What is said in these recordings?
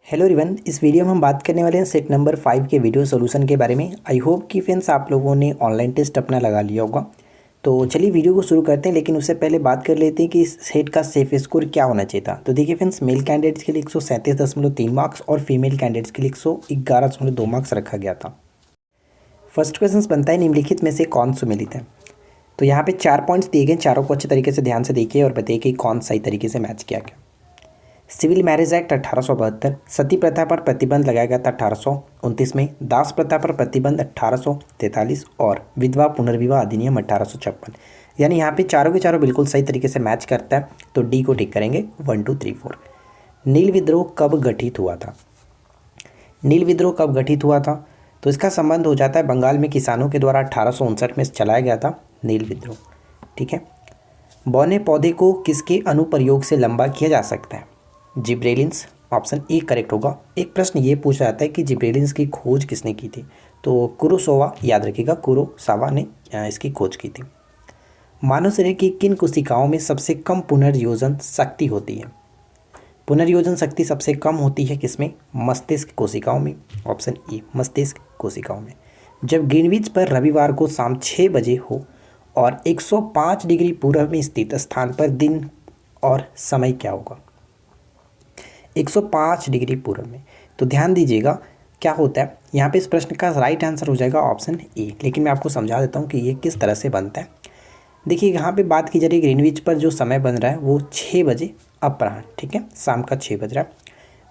Hello everyone, इस video में हम बात करने वाले हैं सेट नंबर 5 के वीडियो सॉल्यूशन के बारे में। आई होप कि फ्रेंड्स आप लोगों ने ऑनलाइन टेस्ट अपना लगा लिया होगा। तो चलिए वीडियो को शुरू करते हैं, लेकिन उससे पहले बात कर लेते हैं कि इस सेट का सेफ स्कोर क्या होना चाहिए था। तो देखिए फ्रेंड्स, मेल कैंडिडेट्स के लिए 137.3 मार्क्स और फीमेल कैंडिडेट्स के लिए 111.2 मार्क्स रखा गया था। फर्स्ट क्वेश्चन बनता है, निम्नलिखित में से कौन सुमेलित है। तो यहाँ पे 4 पॉइंट्स दिए गए, चारों को अच्छे तरीके से ध्यान से देखिए और बताइए कि कौन सही तरीके से मैच किया गया। सिविल मैरिज एक्ट 1872, सती प्रथा पर प्रतिबंध लगाया गया था 1829 में, दास प्रथा पर प्रतिबंध 1843 और विधवा पुनर्विवाह अधिनियम 1856। यानी यहाँ पे चारों के चारों बिल्कुल सही तरीके से मैच करता है, तो डी को टिक करेंगे 1 2 3 4। नील विद्रोह कब गठित हुआ था। नील विद्रोह कब गठित हुआ था, तो इसका संबंध हो जाता है बंगाल में किसानों के द्वारा 1859 में चलाया गया था नील विद्रोह। ठीक है। बौने पौधे को किसके अनुप्रयोग से लंबा किया जा सकता है। जिब्रेलिन्स, ऑप्शन ए करेक्ट होगा। एक प्रश्न ये पूछा जाता है कि जिब्रेलिन्स की खोज किसने की थी, तो कुरोसावा, याद रखिएगा कुरोसावा ने इसकी खोज की थी। मानव शरीर की किन कोशिकाओं में सबसे कम पुनर्योजन शक्ति होती है। पुनर्योजन शक्ति सबसे कम होती है किसमें, मस्तिष्क कोशिकाओं में, ऑप्शन ए मस्तिष्क कोशिकाओं में। जब ग्रीनविच पर रविवार को शाम 6 बजे हो और 105 डिग्री पूर्व में स्थित स्थान पर दिन और समय क्या होगा। 105 डिग्री पूर्व में, तो ध्यान दीजिएगा क्या होता है यहाँ पे। इस प्रश्न का राइट आंसर हो जाएगा ऑप्शन ए, लेकिन मैं आपको समझा देता हूँ कि ये किस तरह से बनता है। देखिए यहाँ पे बात की जा रही है ग्रीनविच पर जो समय बन रहा है वो 6 बजे अपराह्न, ठीक है, शाम का 6 बज रहा है।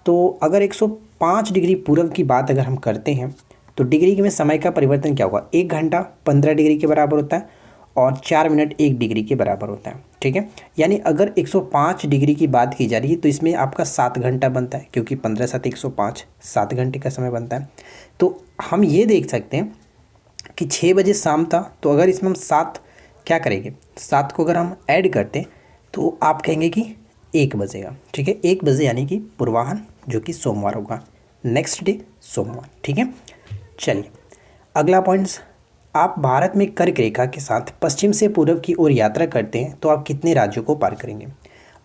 तो अगर 105 डिग्री पूर्व की बात अगर हम करते हैं तो डिग्री में समय का परिवर्तन क्या होगा, 1 घंटा 15 डिग्री के बराबर होता है और 4 मिनट 1 डिग्री के बराबर होता है। ठीक है, यानी अगर 105 डिग्री की बात की जा रही है तो इसमें आपका 7 घंटा बनता है, क्योंकि 15 7 105, 7 घंटे का समय बनता है। तो हम ये देख सकते हैं कि 6 बजे शाम था, तो अगर इसमें हम 7 क्या करेंगे, 7 को अगर हम ऐड करते हैं तो आप कहेंगे कि 1 बजेगा। ठीक है, 1 बजे यानी कि पूर्वाह्न, जो कि सोमवार होगा, नेक्स्ट डे सोमवार। ठीक है, चलिए अगला पॉइंट्स। आप भारत में कर्क रेखा के साथ पश्चिम से पूर्व की ओर यात्रा करते हैं तो आप कितने राज्यों को पार करेंगे।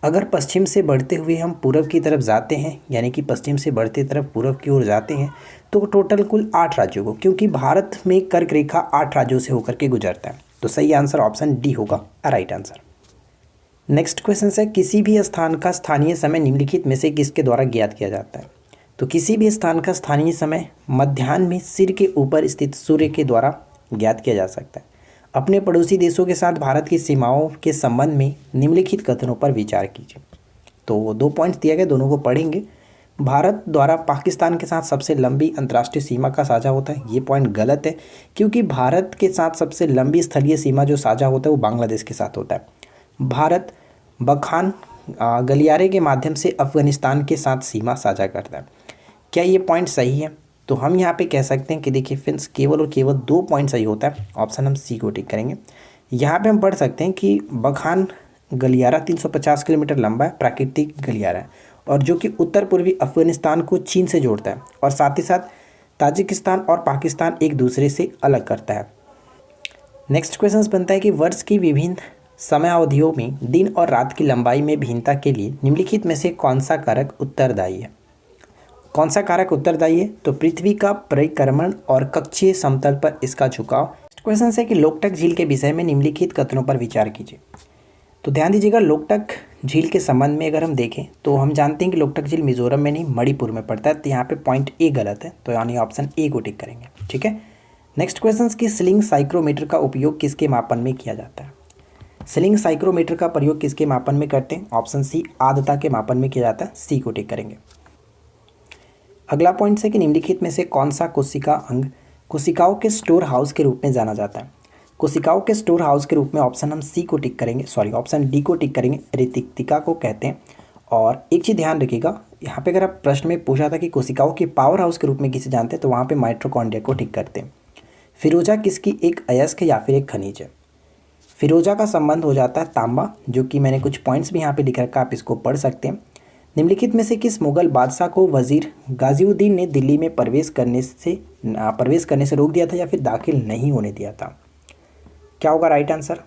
अगर पश्चिम से बढ़ते हुए हम पूर्व की तरफ जाते हैं, यानी कि पश्चिम से बढ़ते तरफ पूर्व की ओर जाते हैं, तो टोटल कुल 8 राज्यों को, क्योंकि भारत में कर्क रेखा 8 राज्यों से होकर के गुजरता है। तो सही आंसर ऑप्शन डी होगा, राइट आंसर। नेक्स्ट क्वेश्चन है, किसी भी स्थान का स्थानीय समय निम्नलिखित में से किसके द्वारा ज्ञात किया जाता है। तो किसी भी स्थान का स्थानीय समय मध्याह्न में सिर के ऊपर स्थित सूर्य के द्वारा ज्ञात किया जा सकता है। अपने पड़ोसी देशों के साथ भारत की सीमाओं के संबंध में निम्नलिखित कथनों पर विचार कीजिए। तो 2 पॉइंट्स दिए गए, दोनों को पढ़ेंगे। भारत द्वारा पाकिस्तान के साथ सबसे लंबी अंतर्राष्ट्रीय सीमा का साझा होता है, ये पॉइंट गलत है, क्योंकि भारत के साथ सबसे लंबी स्थलीय सीमा जो साझा होता है वो बांग्लादेश के साथ होता है। भारत बखान गलियारे के माध्यम से अफगानिस्तान के साथ सीमा साझा करता है। क्या ये पॉइंट सही है, तो हम यहाँ पे कह सकते हैं कि देखिए फ्रेंड्स, केवल और केवल 2 पॉइंट सही होता है, ऑप्शन हम सी को टिक करेंगे। यहाँ पे हम पढ़ सकते हैं कि बखान गलियारा 350 किलोमीटर लंबा है, प्राकृतिक गलियारा है, और जो कि उत्तर पूर्वी अफगानिस्तान को चीन से जोड़ता है, और साथ ही साथ ताजिकिस्तान और पाकिस्तान एक दूसरे से अलग करता है। नेक्स्ट क्वेश्चन बनता है कि वर्ष की विभिन्न समयावधियों में दिन और रात की लंबाई में भिन्नता के लिए निम्नलिखित में से कौन सा कारक उत्तरदायी है। कौन सा कारक उत्तरदायी है, तो पृथ्वी का परिक्रमण और कक्षीय समतल पर इसका झुकाव। क्वेश्चन है कि लोकटक झील के विषय में निम्नलिखित कथनों पर विचार कीजिए। तो ध्यान दीजिएगा, लोकटक झील के संबंध में अगर हम देखें तो हम जानते हैं कि लोकटक झील मिजोरम में नहीं मणिपुर में पड़ता है, तो यहाँ पे पॉइंट ए गलत है, तो यानी ऑप्शन ए को टिक करेंगे। ठीक है, नेक्स्ट क्वेश्चन की स्लिंग साइक्रोमीटर का उपयोग किसके मापन में किया जाता है। स्लिंग साइक्रोमीटर का प्रयोग किसके मापन में करते हैं, ऑप्शन सी आर्द्रता के मापन में किया जाता है, सी को टिक करेंगे। अगला पॉइंट है कि निम्नलिखित में से कौन सा कोशिका अंग कोशिकाओं के स्टोर हाउस के रूप में जाना जाता है। कोशिकाओं के स्टोर हाउस के रूप में ऑप्शन हम सी को टिक करेंगे, ऑप्शन डी को टिक करेंगे, रितिक्तिका को कहते हैं। और एक चीज़ ध्यान रखिएगा, यहाँ पे अगर आप प्रश्न में पूछा था कि कोशिकाओं के पावर हाउस के रूप में किसे जानते हैं, तो वहाँ पे माइटोकॉन्ड्रिया को टिक करते हैं। फिरोजा किसकी एक अयस्क है या फिर एक खनिज है। फिरोजा का संबंध हो जाता है तांबा, जो कि मैंने कुछ पॉइंट्स भी यहाँ पे लिख रखा, आप इसको पढ़ सकते हैं। निम्नलिखित में से किस मुगल बादशाह को वजीर गाजिउद्दीन ने दिल्ली में प्रवेश करने से रोक दिया था या फिर दाखिल नहीं होने दिया था। क्या होगा राइट आंसर,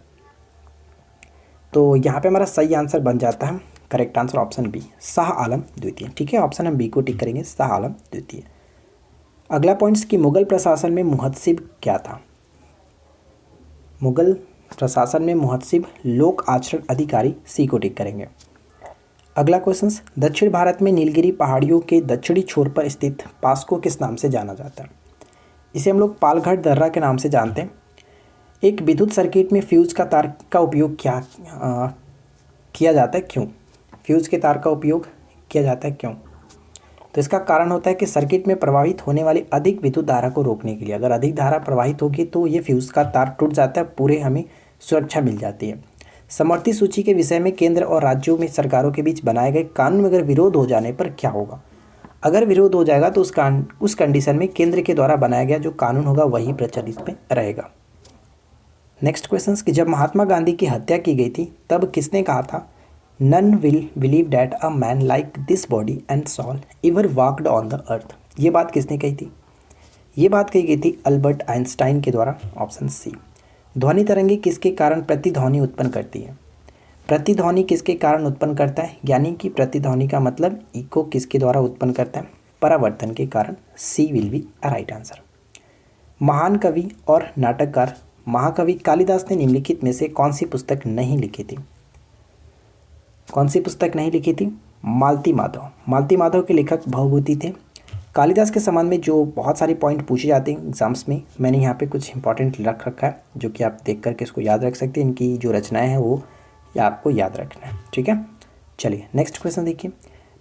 तो यहाँ पे हमारा सही आंसर बन जाता है correct answer option B, Shah Alam द्वितीय। ठीक है, ऑप्शन हम बी को टिक करेंगे, शाह आलम द्वितीय। अगला पॉइंट्स कि मुगल प्रशासन में मुहत्सिब क्या था। मुगल प्रशासन में मुहत्सिब लोक आचरण अधिकारी, सी को टिक करेंगे। अगला क्वेश्चन, दक्षिण भारत में नीलगिरी पहाड़ियों के दक्षिणी छोर पर स्थित पास को किस नाम से जाना जाता है। इसे हम लोग पालघाट दर्रा के नाम से जानते हैं। एक विद्युत सर्किट में फ्यूज का तार का उपयोग किया जाता है, क्यों। फ्यूज के तार का उपयोग किया जाता है, क्यों। तो इसका कारण होता है कि सर्किट में प्रवाहित होने वाली अधिक विद्युत धारा को रोकने के लिए। अगर अधिक धारा प्रवाहित होगी तो ये फ्यूज का तार टूट जाता है, पूरे हमें सुरक्षा मिल जाती है। समवर्ती सूची के विषय में केंद्र और राज्यों में सरकारों के बीच बनाए गए कानून में अगर विरोध हो जाने पर क्या होगा। अगर विरोध हो जाएगा तो उस कंडीशन में केंद्र के द्वारा बनाया गया जो कानून होगा वही प्रचलित में रहेगा। नेक्स्ट क्वेश्चन कि जब महात्मा गांधी की हत्या की गई थी तब किसने कहा था, none will believe that a man like this body and soul ever walked on the earth. ये बात किसने कही थी। ये बात कही गई थी अल्बर्ट आइंस्टाइन के द्वारा, ऑप्शन सी। ध्वनि तरंगे किसके कारण प्रतिध्वनि उत्पन्न करती है। प्रतिध्वनि किसके कारण उत्पन्न करता है, यानी कि प्रतिध्वनि का मतलब इको किसके द्वारा उत्पन्न करता है, परावर्तन के कारण, सी विल बी राइट आंसर। महान कवि और नाटककार महाकवि कालिदास ने निम्नलिखित में से कौन सी पुस्तक नहीं लिखी थी। कौन सी पुस्तक नहीं लिखी थी, मालती माधव। मालती माधव के लेखक भवभूति थे। कालिदास के संबंध में जो बहुत सारी पॉइंट पूछे जाते हैं एग्जाम्स में, मैंने यहाँ पे कुछ इंपॉर्टेंट रख रखा है जो कि आप देख करके इसको याद रख सकते हैं। इनकी जो रचनाएं हैं वो आपको याद रखना है। ठीक है, चलिए नेक्स्ट क्वेश्चन देखिए।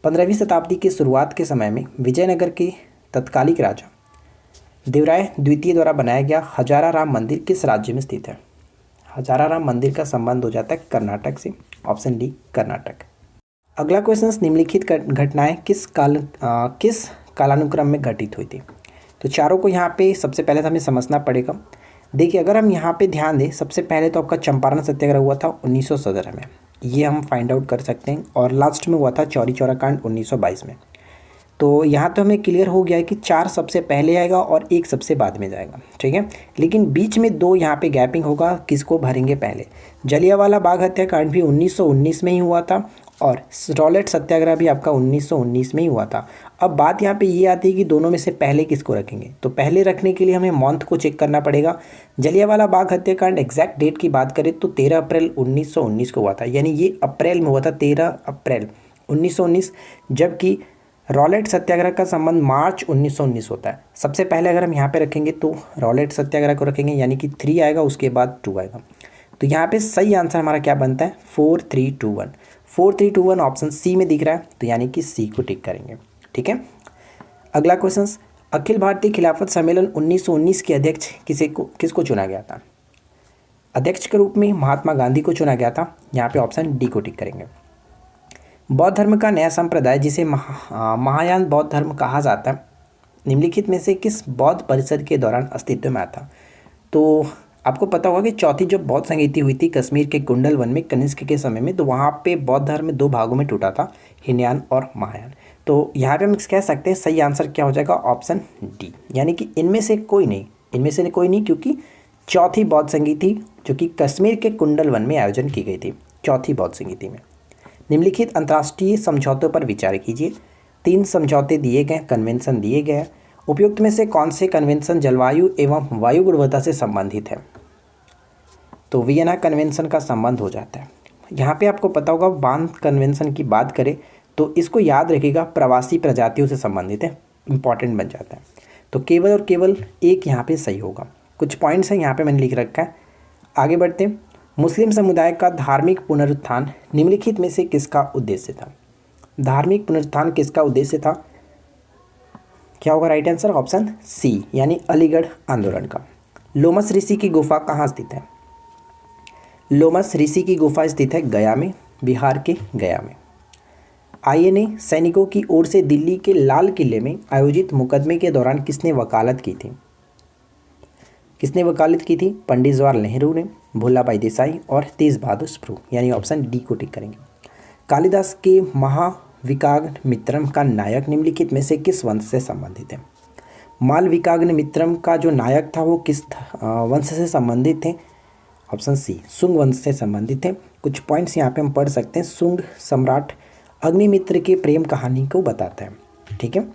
15वीं शताब्दी की शुरुआत के समय में विजयनगर के तत्कालिक राजा देवराय द्वितीय द्वारा बनाया गया हजारा राम मंदिर किस राज्य में स्थित है। हजारा राम मंदिर का संबंध हो जाता है कर्नाटक से, ऑप्शन डी कर्नाटक। अगला क्वेश्चन, निम्नलिखित घटनाएं किस कालानुक्रम में घटित हुई थी। तो चारों को यहाँ पे सबसे पहले तो हमें समझना पड़ेगा। देखिए अगर हम यहाँ पे ध्यान दें, सबसे पहले तो आपका चंपारण सत्याग्रह हुआ था 1917 में, ये हम फाइंड आउट कर सकते हैं। और लास्ट में हुआ था चौरी चौरा कांड 1922 में। तो यहाँ तो हमें क्लियर हो गया है कि 4 सबसे पहले आएगा और 1 सबसे बाद में जाएगा। ठीक है, लेकिन बीच में 2 यहाँ पे गैपिंग होगा, किसको भरेंगे पहले। जलियांवाला बाग हत्याकांड भी 1919 में ही हुआ था और रॉलेट सत्याग्रह भी आपका 1919 में ही हुआ था। अब बात यहाँ पे ये आती है कि दोनों में से पहले किसको रखेंगे। तो पहले रखने के लिए हमें मंथ को चेक करना पड़ेगा। जलियांवाला बाग हत्याकांड एग्जैक्ट डेट की बात करें तो 13 अप्रैल 1919 को हुआ था, यानी ये अप्रैल में हुआ था, 13 अप्रैल 1919। जबकि रॉलेट सत्याग्रह का संबंध मार्च 1919 होता है। सबसे पहले अगर हम यहाँ पे रखेंगे तो रॉलेट सत्याग्रह को रखेंगे, यानी कि 3 आएगा, उसके बाद 2 आएगा। तो यहाँ पे सही आंसर हमारा क्या बनता है, 4321। 4321 ऑप्शन सी में दिख रहा है, तो यानी कि सी को टिक करेंगे। ठीक है, अगला क्वेश्चन, अखिल भारतीय खिलाफत सम्मेलन 1919 के अध्यक्ष किसको चुना गया था। अध्यक्ष के रूप में महात्मा गांधी को चुना गया था, यहाँ पे ऑप्शन डी को टिक करेंगे। बौद्ध धर्म का नया संप्रदाय जिसे महायान बौद्ध धर्म कहा जाता है, निम्नलिखित में से किस बौद्ध परिषद के दौरान अस्तित्व में आया था। तो आपको पता होगा कि चौथी जो बौद्ध संगीति हुई थी कश्मीर के कुंडल वन में कनिष्क के समय में, तो वहाँ पे बौद्ध धर्म 2 भागों में टूटा था, हीनयान और महायान। तो यहाँ पे हम कह सकते हैं सही आंसर क्या हो जाएगा, ऑप्शन डी, यानी कि इनमें से कोई नहीं, क्योंकि चौथी बौद्ध संगीति जो कि कश्मीर के कुंडल वन में आयोजन की गई थी, चौथी बौद्ध संगीति में। निम्नलिखित अंतर्राष्ट्रीय समझौतों पर विचार कीजिए। 3 समझौते दिए गए, कन्वेंशन दिए गए। उपयुक्त में से कौन से कन्वेंशन जलवायु एवं वायु गुणवत्ता से संबंधित है। तो वियना कन्वेंशन का संबंध हो जाता है। यहाँ पे आपको पता होगा बान कन्वेंशन की बात करें तो इसको याद रखिएगा, प्रवासी प्रजातियों से संबंधित है, इंपॉर्टेंट बन जाता है। तो केवल और केवल एक यहाँ पे सही होगा। कुछ पॉइंट्स हैं यहाँ पे मैंने लिख रखा है, आगे बढ़ते हैं। मुस्लिम समुदाय का धार्मिक पुनरुत्थान निम्नलिखित में से किसका उद्देश्य था। धार्मिक पुनरुत्थान किसका उद्देश्य था, क्या होगा राइट आंसर, ऑप्शन सी, यानी अलीगढ़ आंदोलन का। लोमस ऋषि की गुफा कहाँ स्थित है। लोमस ऋषि की गुफा स्थित है गया में, बिहार के गया में। आईएनए सैनिकों की ओर से दिल्ली के लाल किले में आयोजित मुकदमे के दौरान किसने वकालत की थी। किसने वकालत की थी, पंडित जवाहरलाल नेहरू ने, भोलाभाई देसाई और तेज बहादुर सप्रू, यानी ऑप्शन डी को टिक करेंगे। कालिदास के महाविकाग्निमित्रम का नायक निम्नलिखित में से किस वंश से संबंधित है। मालविकाग्निमित्रम का जो नायक था वो किस वंश से संबंधित थे, ऑप्शन सी, शुंग वंश से संबंधित थे। कुछ पॉइंट्स यहाँ पे हम पढ़ सकते हैं। शुंग सम्राट अग्निमित्र के प्रेम कहानी को बताता है। ठीक है,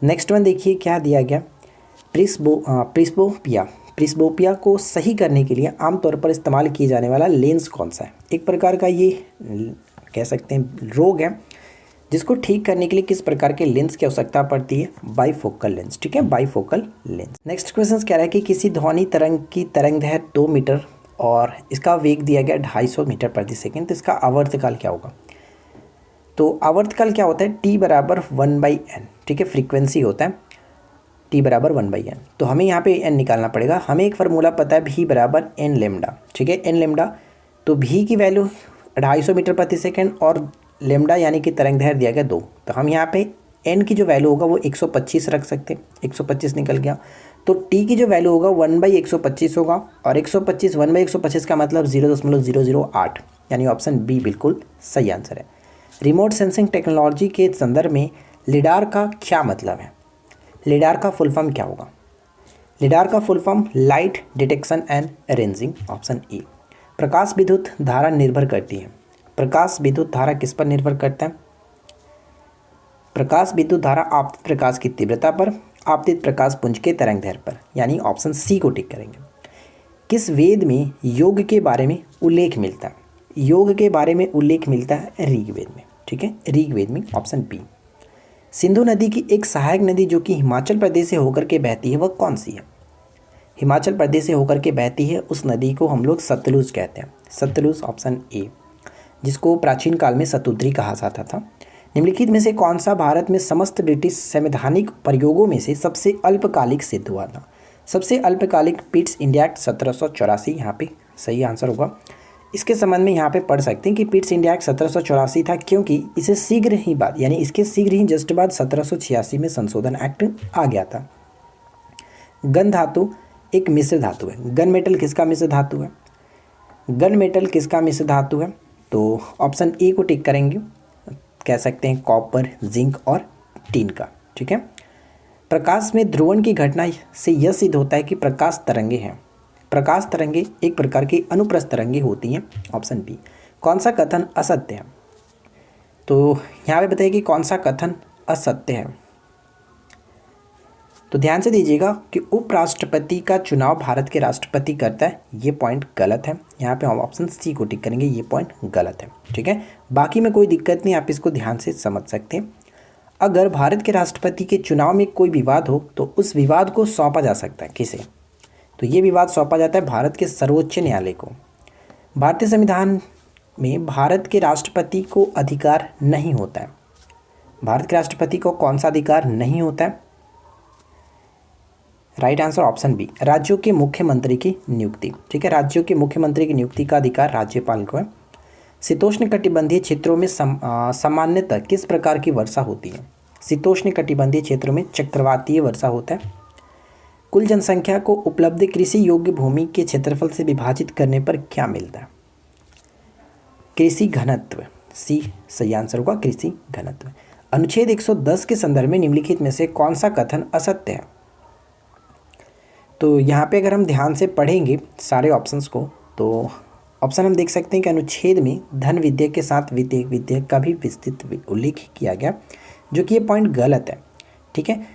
नेक्स्ट वन देखिए क्या दिया गया। प्रिस्बोपिया को सही करने के लिए आमतौर पर इस्तेमाल किए जाने वाला लेंस कौन सा है। एक प्रकार का ये कह सकते हैं रोग है जिसको ठीक करने के लिए किस प्रकार के लेंस की आवश्यकता पड़ती है, बाइफोकल लेंस। ठीक है, बाइफोकल लेंस। नेक्स्ट क्वेश्चन कह रहा है कि किसी ध्वनि तरंग की तरंगदैर्घ्य 2 मीटर और इसका वेग दिया गया 250 मीटर प्रति सेकेंड, तो इसका आवर्तकाल क्या होगा। तो आवर्तकाल क्या होता है, टी बराबर 1/n। ठीक है, फ्रीक्वेंसी होता है टी बराबर 1/n। तो हमें यहाँ पे n निकालना पड़ेगा। हमें एक फार्मूला पता है v बराबर n लेमडा। ठीक है, n लेमडा, तो v की वैल्यू 250 मीटर प्रति सेकेंड और लेमडा यानी कि तरंगदैर्घ्य दिया गया 2। तो हम यहाँ पे n की जो वैल्यू होगा वो 125 रख सकते हैं। 125 निकल गया, तो t की जो वैल्यू होगा 1/125 होगा और 125 1/125 का मतलब 0.008, यानी ऑप्शन बी बिल्कुल सही आंसर है। रिमोट सेंसिंग टेक्नोलॉजी के संदर्भ में लिडार का क्या मतलब है। लिडार का फुल फॉर्म क्या होगा। लिडार का full form light detection and ranging, option A. प्रकाश विद्युत धारा निर्भर करती है। प्रकाश विद्युत धारा किस पर निर्भर करता है। प्रकाश विद्युत धारा आपतित प्रकाश की तीव्रता पर, आपतित प्रकाश पुंज के तरंगदैर्घ्य पर, यानी ऑप्शन सी को टिक करेंगे। किस वेद में योग के बारे में उल्लेख मिलता है। योग के बारे में उल्लेख मिलता है ऋग्वेद में। ठीक है, ऋग्वेद में, ऑप्शन बी। सिंधु नदी की एक सहायक नदी जो कि हिमाचल प्रदेश से होकर के बहती है वह कौन सी है। हिमाचल प्रदेश से होकर के बहती है उस नदी को हम लोग सतलुज कहते हैं। सतलुज, ऑप्शन ए, जिसको प्राचीन काल में सतुद्री कहा जाता था। निम्नलिखित में से कौन सा भारत में समस्त ब्रिटिश संवैधानिक प्रयोगों में से सबसे अल्पकालिक सिद्ध हुआ था। सबसे अल्पकालिक पिट्स इंडिया एक्ट 1784 यहाँ पे सही आंसर होगा। इसके संबंध में यहाँ पे पढ़ सकते हैं कि पिट्स इंडिया एक्ट 1784 था क्योंकि इसे शीघ्र ही बाद, यानी इसके शीघ्र ही जस्ट बाद 1786 में संशोधन एक्ट आ गया था। गन धातु एक मिश्र धातु है। गन मेटल किसका मिश्र धातु है। गन मेटल किसका मिश्र धातु है, तो ऑप्शन ए को टिक करेंगे। कह सकते हैं कॉपर, जिंक और टीन का। ठीक है, प्रकाश में ध्रुवण की घटना से यह सिद्ध होता है कि प्रकाश तरंगे हैं। प्रकाश तरंगे एक प्रकार की अनुप्रस्थ तरंगे होती हैं, ऑप्शन बी। कौन सा कथन असत्य है, तो यहाँ पे बताइए कि कौन सा कथन असत्य है। तो ध्यान से दीजिएगा कि उपराष्ट्रपति का चुनाव भारत के राष्ट्रपति करता है, ये पॉइंट गलत है। यहाँ पे हम ऑप्शन सी को टिक करेंगे, ये पॉइंट गलत है। ठीक है, बाकी में कोई दिक्कत नहीं, आप इसको ध्यान से समझ सकते हैं। अगर भारत के राष्ट्रपति के चुनाव में कोई विवाद हो तो उस विवाद को सौंपा जा सकता है किसे, तो ये विवाद सौंपा जाता है भारत के सर्वोच्च न्यायालय को। भारतीय संविधान में भारत के राष्ट्रपति को अधिकार नहीं होता है। भारत के राष्ट्रपति को कौन सा अधिकार नहीं होता है, राइट आंसर ऑप्शन बी, राज्यों के मुख्यमंत्री की नियुक्ति। ठीक है, राज्यों के मुख्यमंत्री की नियुक्ति का अधिकार राज्यपाल को है। शीतोष्ण कटिबंधीय क्षेत्रों में सामान्यतः किस प्रकार की वर्षा होती है। शीतोष्ण कटिबंधीय क्षेत्रों में चक्रवातीय वर्षा होता है। कुल जनसंख्या को उपलब्ध कृषि योग्य भूमि के क्षेत्रफल से विभाजित करने पर क्या मिलता है, कृषि घनत्व। सी सही आंसर होगा, कृषि घनत्व। अनुच्छेद 110 के संदर्भ में निम्नलिखित में से कौन सा कथन असत्य है। तो यहाँ पे अगर हम ध्यान से पढ़ेंगे सारे ऑप्शंस को तो ऑप्शन हम देख सकते हैं कि अनुच्छेद में धन विधेयक के साथ विधेयक विधेयक का भी विस्तृत उल्लेख किया गया, जो कि ये पॉइंट गलत है। ठीक है,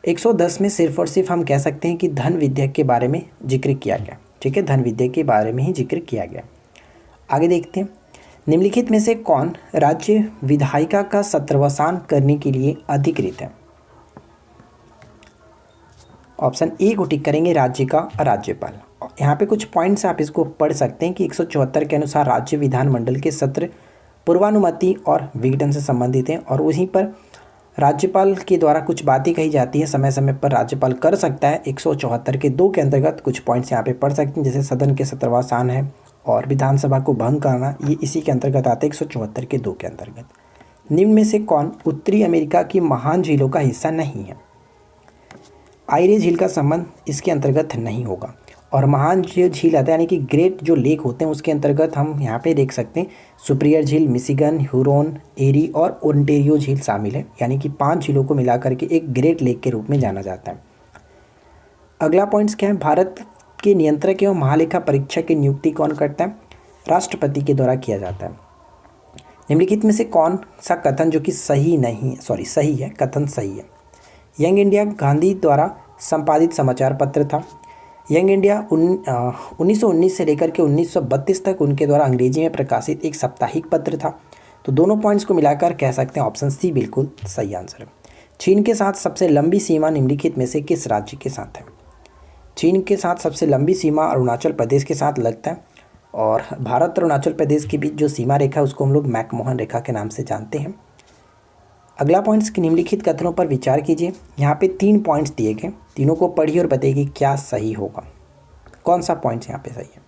110 में सिर्फ और सिर्फ हम कह सकते हैं कि धन विधेयक के बारे में जिक्र किया गया। ठीक है, धन विधेयक के बारे में ही जिक्र किया गया। आगे देखते हैं, निम्नलिखित में से कौन राज्य विधायिका का सत्रावसान करने के लिए अधिकृत है। ऑप्शन ए को टिक करेंगे, राज्य का राज्यपाल। यहाँ पे कुछ पॉइंट्स आप इसको पढ़ सकते हैं कि 174 के अनुसार राज्य विधानमंडल के सत्र पूर्वानुमति और विघटन से संबंधित हैं और उसी पर राज्यपाल के द्वारा कुछ बातें कही जाती है, समय समय पर राज्यपाल कर सकता है। 174 के 2 के अंतर्गत कुछ पॉइंट्स यहाँ पे पढ़ सकते हैं, जैसे सदन के सत्रावसान है और विधानसभा को भंग करना, ये इसी के अंतर्गत आते हैं 174 के 2 के अंतर्गत। निम्न में से कौन उत्तरी अमेरिका की महान झीलों का हिस्सा नहीं है। आइरे झील का संबंध इसके अंतर्गत नहीं होगा और महान जो झील आता है यानी कि ग्रेट जो लेक होते हैं उसके अंतर्गत हम यहाँ पे देख सकते हैं सुपीरियर झील, मिशिगन, ह्यूरोन, एरी और ओंटेरियो झील शामिल है, यानी कि 5 झीलों को मिलाकर के एक ग्रेट लेक के रूप में जाना जाता है। अगला पॉइंट्स क्या है, भारत के नियंत्रक एवं महालेखा परीक्षक की नियुक्ति कौन करता है। राष्ट्रपति के द्वारा किया जाता है। निम्नलिखित में से कौन सा कथन जो कि सही नहीं है, सही है, कथन सही है। यंग इंडिया गांधी द्वारा संपादित समाचार पत्र था। यंग इंडिया 1919 से लेकर के 1932 तक उनके द्वारा अंग्रेजी में प्रकाशित एक साप्ताहिक पत्र था। तो दोनों पॉइंट्स को मिलाकर कह सकते हैं ऑप्शन सी बिल्कुल सही आंसर है। चीन के साथ सबसे लंबी सीमा निम्नलिखित में से किस राज्य के साथ है? चीन के साथ सबसे लंबी सीमा अरुणाचल प्रदेश के साथ लगता है, और भारत और अरुणाचल प्रदेश के बीच जो सीमा रेखा है उसको हम लोग मैकमोहन रेखा के नाम से जानते हैं। अगला पॉइंट्स के निम्नलिखित कथनों पर विचार कीजिए। यहाँ पे 3 पॉइंट्स दिए गए, तीनों को पढ़िए और बताइए क्या सही होगा, कौन सा पॉइंट्स यहाँ पे सही है।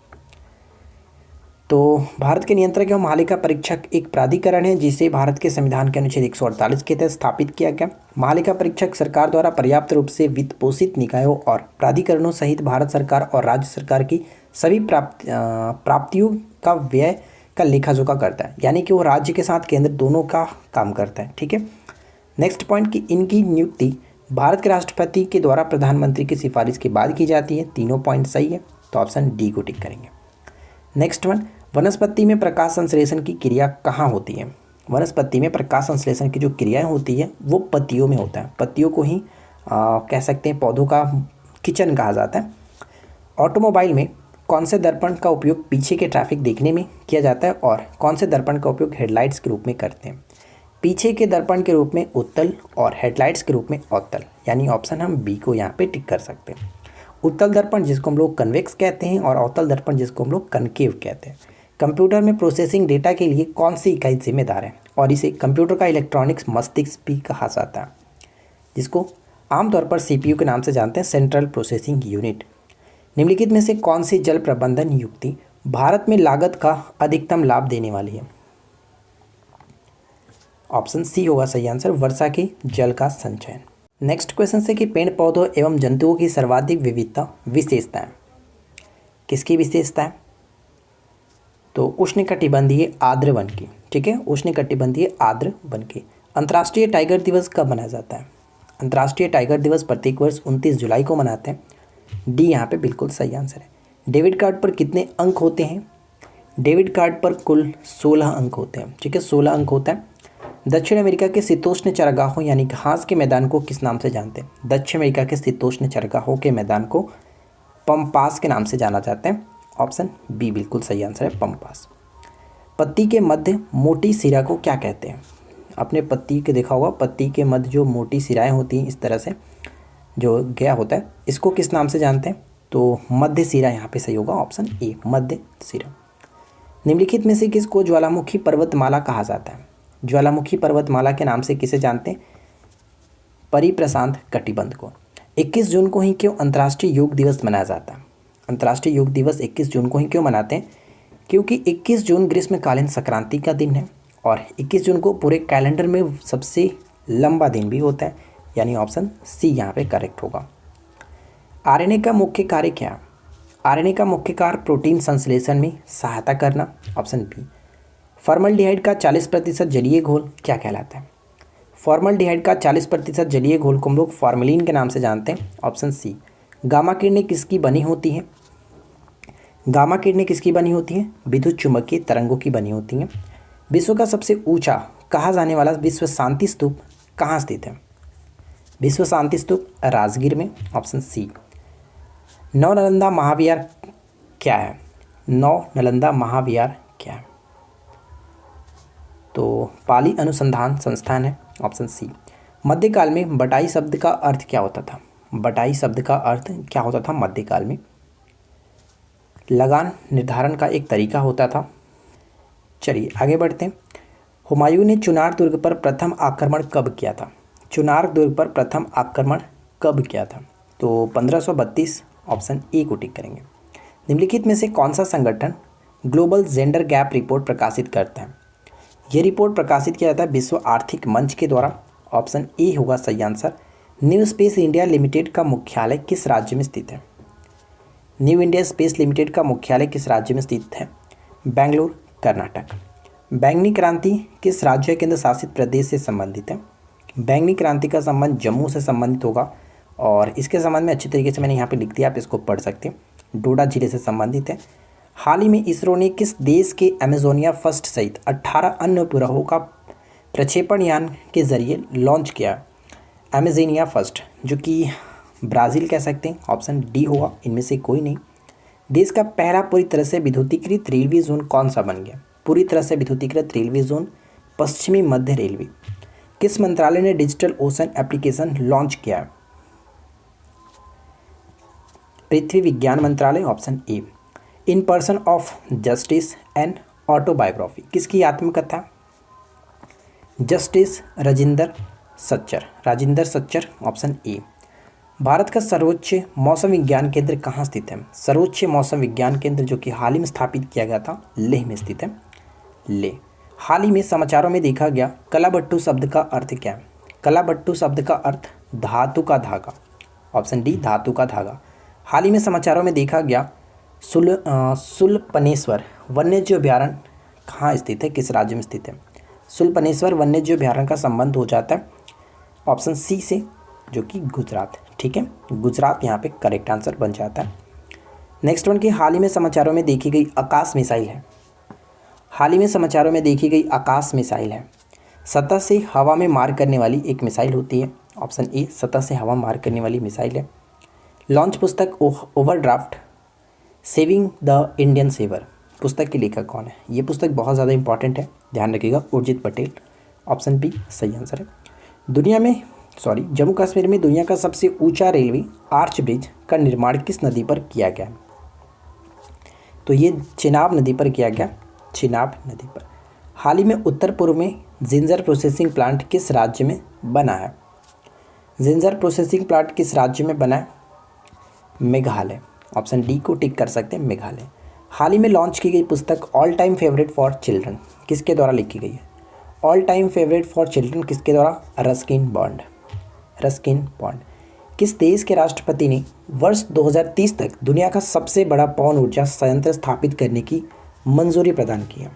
तो भारत के नियंत्रक एवं महालेखा परीक्षक एक प्राधिकरण है जिसे भारत के संविधान के अनुच्छेद 148 के तहत स्थापित किया गया। महालेखा परीक्षक सरकार द्वारा पर्याप्त रूप से वित्त पोषित निकायों और प्राधिकरणों सहित भारत सरकार और राज्य सरकार की सभी प्राप्तियों का व्यय का लेखा जोखा करता है, यानी कि वो राज्य के साथ केंद्र दोनों का काम करता है। ठीक है। नेक्स्ट पॉइंट कि इनकी नियुक्ति भारत के राष्ट्रपति के द्वारा प्रधानमंत्री की सिफारिश के बाद की जाती है। तीनों पॉइंट सही है, तो ऑप्शन डी को टिक करेंगे। नेक्स्ट वन, वनस्पति में प्रकाश संश्लेषण की क्रिया कहाँ होती है? वनस्पति में प्रकाश संश्लेषण की जो क्रियाएं होती है वो पत्तियों में होता है। पत्तियों को ही कह सकते हैं पौधों का किचन कहा जाता है। ऑटोमोबाइल में कौन से दर्पण का उपयोग पीछे के ट्रैफिक देखने में किया जाता है और कौन से दर्पण का उपयोग हेडलाइट्स के रूप में करते हैं? पीछे के दर्पण के रूप में उत्तल और हेडलाइट्स के रूप में अवतल, यानी ऑप्शन हम बी को यहाँ पे टिक कर सकते हैं। उत्तल दर्पण जिसको हम लोग कन्वेक्स कहते हैं और अवतल दर्पण जिसको हम लोग कनकेव कहते हैं। कंप्यूटर में प्रोसेसिंग डेटा के लिए कौन सी इकाई जिम्मेदार है? और इसे कंप्यूटर का इलेक्ट्रॉनिक्स मस्तिष्क भी कहा जाता है, जिसको आमतौर पर सीपीयू के नाम से जानते हैं, सेंट्रल प्रोसेसिंग यूनिट। निम्नलिखित में से कौन सी जल प्रबंधन युक्ति भारत में लागत का अधिकतम लाभ देने वाली है? ऑप्शन सी होगा सही आंसर, वर्षा के जल का संचयन। नेक्स्ट क्वेश्चन से कि पेड़ पौधों एवं जंतुओं की सर्वाधिक विविधता विशेषताएं, किसकी विशेषता है? तो उष्णकटिबंधीय आर्द्र वन की। ठीक है, उष्णकटिबंधीय आर्द्र वन की। अंतर्राष्ट्रीय टाइगर दिवस कब मनाया जाता है? अंतर्राष्ट्रीय टाइगर दिवस प्रत्येक वर्ष 29 जुलाई को मनाते हैं। डी यहाँ पे बिल्कुल सही आंसर है। डेबिट कार्ड पर कितने अंक होते हैं? डेबिट कार्ड पर कुल 16 अंक होते हैं। ठीक है, 16 अंक होता है। दक्षिण अमेरिका के शीतोष्ण चरागाहों यानी घास के मैदान को किस नाम से जानते हैं? दक्षिण अमेरिका के शीतोष्ण चरागाहों के मैदान को पम्पास के नाम से जाना जाता है। ऑप्शन बी बिल्कुल सही आंसर है, पम्पास। पत्ती के मध्य मोटी सिरा को क्या कहते हैं? अपने पत्ती के देखा होगा, पत्ती के मध्य जो मोटी सिराएं होती हैं इस तरह से जो गया होता है, इसको किस नाम से जानते हैं? तो मध्य सिरा यहाँ पे सही होगा, ऑप्शन ए मध्य सिरा। निम्नलिखित में से किसको ज्वालामुखी पर्वतमाला कहा जाता है? ज्वालामुखी पर्वतमाला के नाम से किसे जानते हैं? परिप्रशांत कटिबंध को। 21 जून को ही क्यों अंतर्राष्ट्रीय योग दिवस मनाया जाता है? अंतर्राष्ट्रीय योग दिवस 21 जून को ही क्यों मनाते हैं? क्योंकि 21 जून ग्रीष्मकालीन संक्रांति का दिन है और 21 जून को पूरे कैलेंडर में सबसे लंबा दिन भी होता है, यानी ऑप्शन सी यहाँ पे करेक्ट होगा। आरएनए का मुख्य कार्य क्या है? आरएनए का मुख्य कार्य प्रोटीन संश्लेषण में सहायता करना, ऑप्शन बी। फॉर्मल्डिहाइड का 40% जलीय घोल क्या कहलाता है? फॉर्मल्डिहाइड का 40% जलीय घोल को हम लोग फॉर्मेलिन के नाम से जानते हैं, ऑप्शन सी। गामा किरणें किसकी बनी होती हैं? गामा किरणें किसकी बनी होती हैं? विद्युत चुम्बकीय तरंगों की बनी होती हैं। विश्व का सबसे ऊंचा कहा जाने वाला विश्व शांति स्तूप कहाँ स्थित है? विश्व शांति स्तूप राजगीर में, ऑप्शन सी। नौ नालंदा महाविहार क्या है? नौ नालंदा महाविहार क्या है? तो पाली अनुसंधान संस्थान है, ऑप्शन सी। मध्यकाल में बटाई शब्द का अर्थ क्या होता था? बटाई शब्द का अर्थ क्या होता था मध्यकाल में? लगान निर्धारण का एक तरीका होता था। चलिए आगे बढ़ते हैं। हुमायूं ने चुनार दुर्ग पर प्रथम आक्रमण कब किया था? चुनार दुर्ग पर प्रथम आक्रमण कब किया था? तो 1532, ऑप्शन ए को टिक करेंगे। निम्नलिखित में से कौन सा संगठन ग्लोबल जेंडर गैप रिपोर्ट प्रकाशित करता है? यह रिपोर्ट प्रकाशित किया जाता है विश्व आर्थिक मंच के द्वारा, ऑप्शन ए होगा सही answer. New space India limited का मुख्यालय किस राज्य में स्थित है? न्यू इंडिया स्पेस लिमिटेड का मुख्यालय किस राज्य में स्थित है? बेंगलुरु, कर्नाटक। बैंगनी क्रांति किस राज्य केंद्र शासित प्रदेश से संबंधित है? बैंगनी क्रांति का संबंध जम्मू से संबंधित होगा और इसके संबंध में अच्छी तरीके से मैंने यहाँ पे लिख दिया, आप इसको पढ़ सकते हैं। डोडा जिले से संबंधित है। हाल ही में इसरो ने किस देश के अमेजोनिया फर्स्ट सहित 18 अन्य उपग्रहों का प्रक्षेपण यान के जरिए लॉन्च किया? अमेजोनिया फर्स्ट, जो कि ब्राज़ील कह सकते हैं, ऑप्शन डी होगा इनमें से कोई नहीं। देश का पहला पूरी तरह से विद्युतीकृत रेलवे जोन कौन सा बन गया? पूरी तरह से विद्युतीकृत रेलवे जोन पश्चिमी मध्य रेलवे। किस मंत्रालय ने डिजिटल ओशन एप्लीकेशन लॉन्च किया? पृथ्वी विज्ञान मंत्रालय, option A. In person of justice and autobiography, किसकी आत्मकथा? Justice Rajendra Sachar, option A. Bharat का सर्वोच्च मौसम विज्ञान केंद्र कहाँ स्थित है? सर्वोच्च मौसम विज्ञान केंद्र जो कि हाल ही में स्थापित किया गया था, लेह में स्थित है, लेह। हाल ही में समाचारों में देखा गया कलाबट्टू शब्द का अर्थ क्या है? कलाबट्टू शब्द का अर्थ धातु का धागा, ऑप्शन डी धातु का धागा। हाल ही में समाचारों में देखा गया सुलपनेश्वर वन्यजीव अभयारण्य कहाँ स्थित है, किस राज्य में स्थित है? सुलपनेश्वर वन्यजीव अभयारण्य का संबंध हो जाता है ऑप्शन सी से, जो कि गुजरात, ठीक है, गुजरात यहाँ पे करेक्ट आंसर बन जाता है। नेक्स्ट वन की हाल ही में समाचारों में देखी गई आकाश मिसाइल है। हाल ही में समाचारों में देखी गई आकाश मिसाइल है। सतह से हवा में मार करने वाली एक मिसाइल होती है, ऑप्शन ए सतह से हवा मार करने वाली मिसाइल है। लॉन्च पुस्तक overdraft saving the Indian saver, पुस्तक के लेखक कौन है? ये पुस्तक बहुत ज़्यादा इंपॉर्टेंट है, ध्यान रखिएगा, उर्जित पटेल, ऑप्शन बी सही आंसर है। जम्मू कश्मीर में दुनिया का सबसे ऊंचा रेलवे आर्च ब्रिज का निर्माण किस नदी पर किया गया? तो ये चिनाब नदी पर किया गया, चिनाब नदी पर। हाल ही में उत्तर पूर्व में जिंजर प्रोसेसिंग प्लांट किस राज्य में बना है? जिंजर प्रोसेसिंग प्लांट किस राज्य में बना है? मेघालय, ऑप्शन डी को टिक कर सकते हैं, मेघालय। हाल ही में लॉन्च की गई पुस्तक all time favourite for children किसके द्वारा लिखी गई है? All time favourite for children किसके द्वारा? Ruskin bond. किस देश के राष्ट्रपति ने वर्ष 2030 तक दुनिया का सबसे बड़ा पवन ऊर्जा संयंत्र स्थापित करने की मंजूरी प्रदान की है?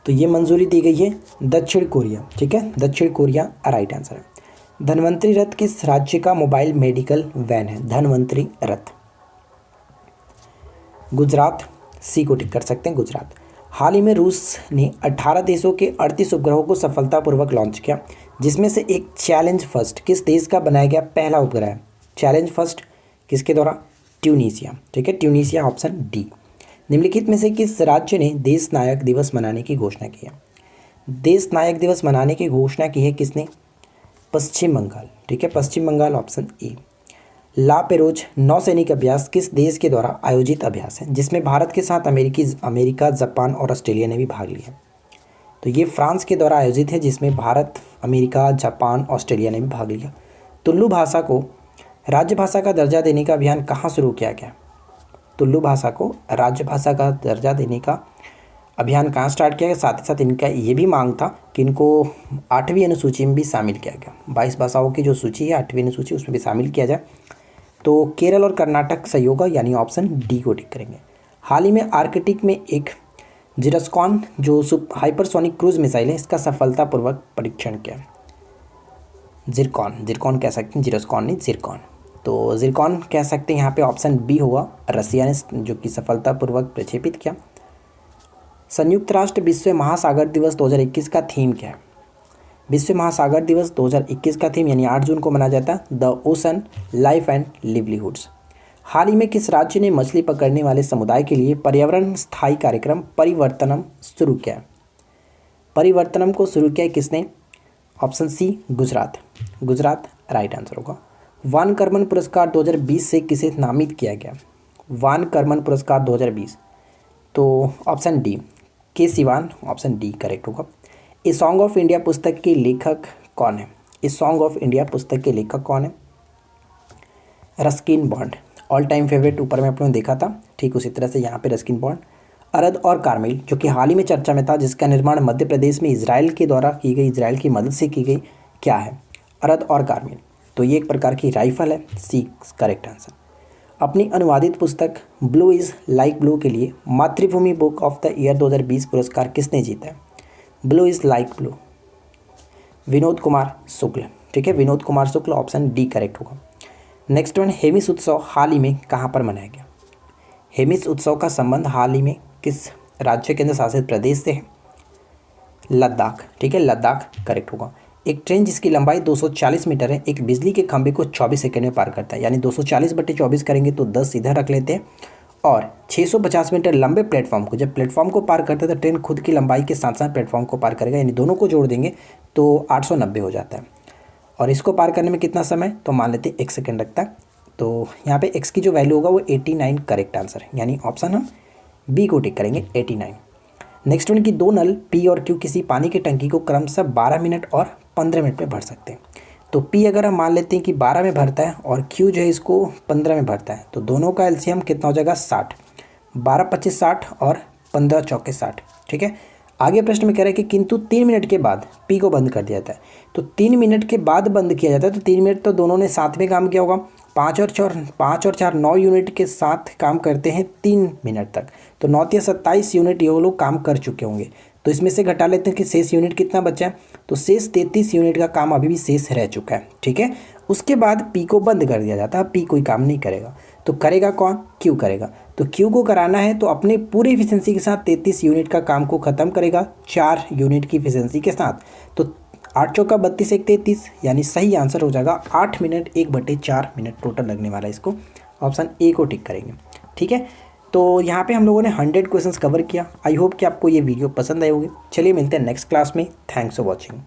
तो ये मंजूरी दी गई है दक्षिण कोरिया, ठीक है, दक्षिण कोरिया राइट आंसर है। धन्वंतरी रथ किस राज्य का मोबाइल मेडिकल वैन है? धन्वंतरी रथ, गुजरात, सी को टिक कर सकते हैं, गुजरात। हाल ही में रूस ने 18 देशों के 38 उपग्रहों को सफलतापूर्वक लॉन्च किया, जिसमें से एक चैलेंज फर्स्ट किस देश का बनाया गया पहला उपग्रह है? चैलेंज फर्स्ट किसके द्वारा? ट्यूनीशिया, ठीक है, ट्यूनीशिया, ऑप्शन डी। निम्नलिखित में से किस राज्य ने देश नायक दिवस मनाने की घोषणा की है? देश नायक दिवस मनाने की घोषणा की है किसने? पश्चिम बंगाल, ठीक है, Paschim Bangal, option A. La Perouse नौसैनिक अभ्यास किस देश के द्वारा आयोजित अभ्यास है, जिसमें भारत के साथ अमेरिका, जापान और ऑस्ट्रेलिया ने भी भाग लिया? तो ये फ्रांस के द्वारा आयोजित है, जिसमें भारत, अमेरिका, जापान, ऑस्ट्रेलिया ने भी भाग लिया। तुलु भाषा को राजभाषा का दर्जा देने का अभियान कहाँ शुरू किया गया? तुलु भाषा को राजभाषा का दर्जा देने का अभियान कहाँ स्टार्ट किया गया? साथ ही साथ इनका ये भी मांग था कि इनको 8वीं अनुसूची में भी शामिल किया गया। 22 भाषाओं की जो सूची है 8वीं अनुसूची, उसमें भी शामिल किया जाए। तो केरल और कर्नाटक सहयोग, यानी ऑप्शन डी को टिक करेंगे। हाल ही में आर्कटिक में एक जिरस्कॉन जो हाइपरसोनिक क्रूज मिसाइल है, इसका सफलतापूर्वक परीक्षण किया। जिरकॉन कह सकते हैं, जिरस्कॉन नहीं, जिरकॉन। तो जिरकॉन कह सकते हैं, यहाँ पे ऑप्शन बी होगा, रसिया ने जो कि सफलतापूर्वक प्रक्षेपित किया। संयुक्त राष्ट्र विश्व महासागर दिवस 2021 का थीम क्या है? विश्व महासागर दिवस 2021 का थीम, यानी 8 जून को मनाया जाता है, द ओशन लाइफ एंड लिवलीहुड्स। हाल ही में किस राज्य ने मछली पकड़ने वाले समुदाय के लिए पर्यावरण स्थायी कार्यक्रम परिवर्तनम शुरू किया? परिवर्तनम को शुरू किया किसने? Option C Gujarat right answer होगा। वान कर्मन पुरस्कार 2020 से किसे नामित किया गया? वान कर्मन पुरस्कार 2020, तो ऑप्शन डी के सिवान, ऑप्शन डी करेक्ट होगा। ए सॉन्ग ऑफ इंडिया पुस्तक के लेखक कौन है? इस सॉन्ग ऑफ इंडिया पुस्तक के लेखक कौन है? Ruskin bond, all time favourite ऊपर में आपने देखा था, ठीक उसी तरह से यहाँ पे रस्किन बॉन्ड। अरद और कार्मेल जो कि हाल ही में चर्चा में था, जिसका निर्माण मध्य प्रदेश में इजराइल के द्वारा की गई, इजराइल की मदद से की गई, क्या है? अरद और कार्मेल, तो ये एक प्रकार की राइफल है, सी करेक्ट आंसर। अपनी अनुवादित पुस्तक ब्लू इज़ लाइक ब्लू के लिए मातृभूमि बुक ऑफ द ईयर 2020 पुरस्कार किसने जीता है? Blue is like blue, Vinod Kumar Shukla, ठीक है, Vinod Kumar Shukla, option D correct होगा। नेक्स्ट वन, हेमिस उत्सव हाल ही में कहाँ पर मनाया गया? हेमिस उत्सव का संबंध हाल ही में किस राज्य केंद्र शासित प्रदेश से है? लद्दाख। ठीक है, लद्दाख करेक्ट होगा। एक ट्रेन जिसकी लंबाई 240 मीटर है एक बिजली के खंभे को 24 सेकंड में पार करता है, यानी 240/24 करेंगे तो 10 इधर रख लेते हैं। और 650 मीटर लंबे प्लेटफॉर्म को जब प्लेटफॉर्म को पार करता है तो ट्रेन खुद की लंबाई के साथ साथ प्लेटफॉर्म को पार करेगा, यानी दोनों को जोड़ देंगे तो 890 हो जाता है। और इसको पार करने में कितना समय, तो मान लेते हैं 1 सेकेंड लगता है। तो यहाँ पे x की जो वैल्यू होगा वो 89 करेक्ट आंसर है, यानी ऑप्शन हम बी को टिक करेंगे 89। नेक्स्ट वन की दो नल P और Q किसी पानी की टंकी को क्रमशः 12 मिनट और 15 मिनट में भर सकते हैं। तो P अगर हम मान लेते हैं कि 12 में भरता है और Q जो है इसको 15 में भरता है, तो दोनों का एलसीएम कितना हो जाएगा 60। 12 25 60 और 15 चौके 60। ठीक है, आगे प्रश्न में कह रहा है कि किंतु 3 मिनट के बाद P को बंद कर दिया जाता है। तो 3 मिनट के बाद बंद किया जाता है, तो 3 मिनट तो दोनों ने साथ में काम किया होगा। 5 और 4 9 यूनिट के साथ काम करते हैं 3 मिनट तक, तो 9 या 27 यूनिट ये लोग काम कर चुके होंगे। तो इसमें से घटा लेते हैं कि शेष यूनिट कितना बचा है, तो शेष 33 यूनिट का काम अभी भी शेष रह चुका है। ठीक है, उसके बाद P को बंद कर दिया जाता है, P कोई काम नहीं करेगा, तो करेगा कौन, Q करेगा। तो Q को कराना है तो अपने पूरी एफिशिएंसी के साथ 33 यूनिट का काम को ख़त्म करेगा 4 यूनिट की एफिशिएंसी के साथ। तो 8 चौका 32 1 33, यानी सही आंसर हो जाएगा 8 मिनट 1/4 मिनट टोटल लगने वाला है। इसको ऑप्शन ए को टिक करेंगे। ठीक है, तो यहाँ पे हम लोगों ने 100 क्वेश्चंस कवर किया। आई होप कि आपको ये वीडियो पसंद आए होंगे। चलिए मिलते हैं नेक्स्ट क्लास में। Thanks for watching.